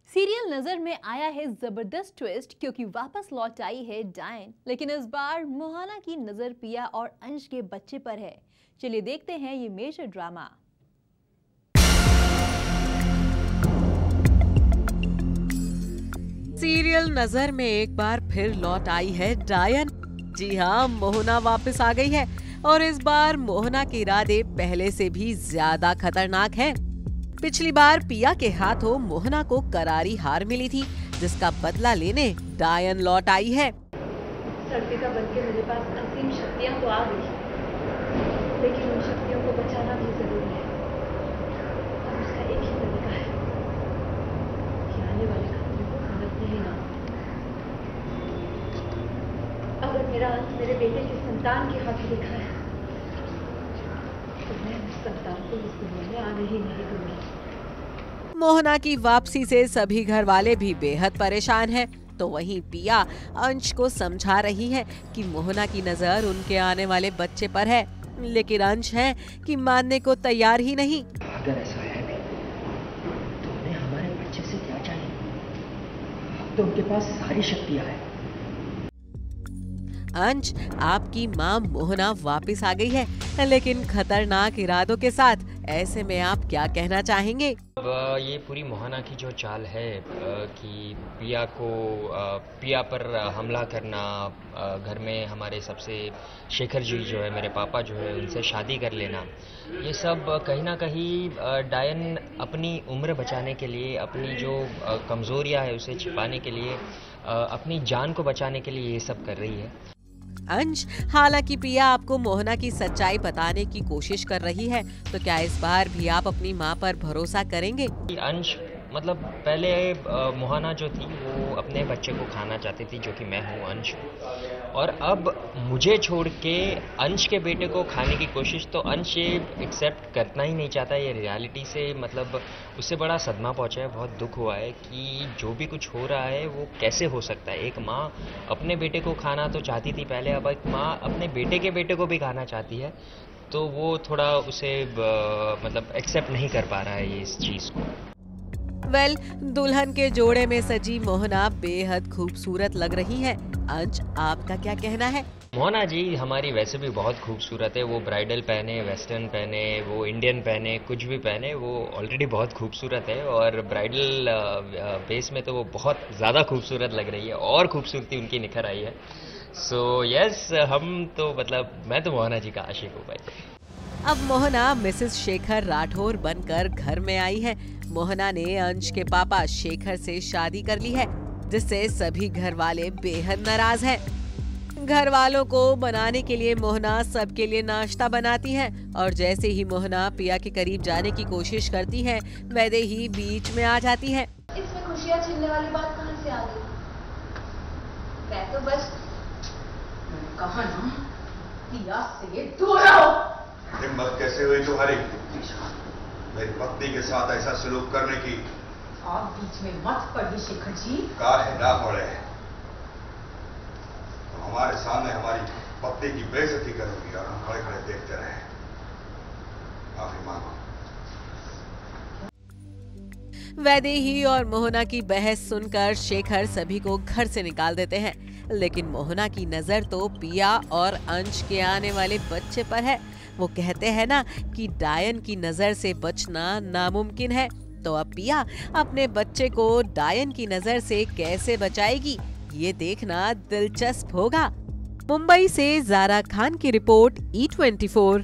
Serial नजर में आया है जबरदस्त ट्विस्ट क्योंकि वापस लौट आई है डायन, लेकिन इस बार मोहना की नजर पिया और अंश के बच्चे पर है। चलिए देखते हैं ये मेजर ड्रामा। सीरियल नजर में एक बार फिर लौट आई है डायन। जी हाँ, मोहना वापस आ गई है और इस बार मोहना के इरादे पहले से भी ज्यादा खतरनाक हैं। पिछली बार पिया के हाथों मोहना को करारी हार मिली थी, जिसका बदला लेने डायन लौट आई है। सर्पिका बनके मेरे पास असीम शक्तियां तो आ गई, लेकिन उन शक्तियों को बचाना भी जरूरी है। और उसका एक ही तरीका है कि आने वाले खतरे को समझते ही ना। अगर मेरा अंत मेरे बेटे की संतान के हाथ लिखा है तो मैं उस संतान को इस दुनिया में आने ही नहीं दूंगी। मोहना की वापसी से सभी घर वाले भी बेहद परेशान हैं। तो वहीं पिया अंश को समझा रही है कि मोहना की नजर उनके आने वाले बच्चे पर है, लेकिन अंश है कि मानने को तैयार ही नहीं। अगर ऐसा है भी तो उन्हें हमारे बच्चे से क्या चाहिए? तो उनके पास सारी शक्तियां हैं। अंश, आपकी माँ मोहना वापस आ गई है, लेकिन खतरनाक इरादों के साथ। ऐसे में आप क्या कहना चाहेंगे? अब ये पूरी मोहना की जो चाल है कि पिया पर हमला करना, घर में हमारे सबसे शेखर जी जो है, मेरे पापा जो है, उनसे शादी कर लेना, ये सब कहीं ना कहीं डायन अपनी उम्र बचाने के लिए, अपनी जो कमज़ोरियां है उसे छिपाने के लिए, अपनी जान को बचाने के लिए ये सब कर रही है। अंश, हालांकि पिया आपको मोहना की सच्चाई बताने की कोशिश कर रही है, तो क्या इस बार भी आप अपनी मां पर भरोसा करेंगे? अंश, मतलब पहले मोहना जो थी वो अपने बच्चे को खाना चाहती थी, जो कि मैं हूँ अंश, और अब मुझे छोड़ के अंश के बेटे को खाने की कोशिश, तो अंश ये एक्सेप्ट करना ही नहीं चाहता। ये रियलिटी से मतलब उससे बड़ा सदमा पहुंचा है, बहुत दुख हुआ है कि जो भी कुछ हो रहा है वो कैसे हो सकता है। एक माँ अपने बेटे को खाना तो चाहती थी पहले, अब एक माँ अपने बेटे के बेटे को भी खाना चाहती है, तो वो थोड़ा उसे मतलब एक्सेप्ट नहीं कर पा रहा है ये इस चीज़ को। दुल्हन के जोड़े में सजी मोहना बेहद खूबसूरत लग रही है। अंश, आपका क्या कहना है? मोहना जी हमारी वैसे भी बहुत खूबसूरत है। वो ब्राइडल पहने, वेस्टर्न पहने, वो इंडियन पहने, कुछ भी पहने, वो ऑलरेडी बहुत खूबसूरत है, और ब्राइडल बेस में तो वो बहुत ज़्यादा खूबसूरत लग रही है, और खूबसूरती उनकी निखर आई है। सो यस, हम तो मतलब मैं तो मोहना जी का आशिक हूँ भाई। अब मोहना मिसेस शेखर राठौर बनकर घर में आई है। मोहना ने अंश के पापा शेखर से शादी कर ली है, जिससे सभी घर वाले बेहद नाराज हैं। घर वालों को बनाने के लिए मोहना सबके लिए नाश्ता बनाती है, और जैसे ही मोहना पिया के करीब जाने की कोशिश करती है, वैसे ही बीच में आ जाती है। इसमें खुशियां छीनने वाली बात कहाँ से आ गई? मैं तो बस कहा ना, पिया से दूर रहो। हिम्मत कैसे हुई तुम्हारी मेरी पत्नी के साथ ऐसा सलूक करने की? आप बीच में मत पड़िए शेखर जी। काहे ना पड़े, तो हमारे सामने हमारी पत्नी की बेइज्जती करोगी और हम खड़े खड़े देखते रहे। माफी मांगो। वैदेही और मोहना की बहस सुनकर शेखर सभी को घर से निकाल देते हैं, लेकिन मोहना की नजर तो पिया और अंश के आने वाले बच्चे पर है। वो कहते हैं ना कि डायन की नजर से बचना नामुमकिन है, तो अब पिया अपने बच्चे को डायन की नजर से कैसे बचाएगी, ये देखना दिलचस्प होगा। मुंबई से ज़ारा खान की रिपोर्ट, E24।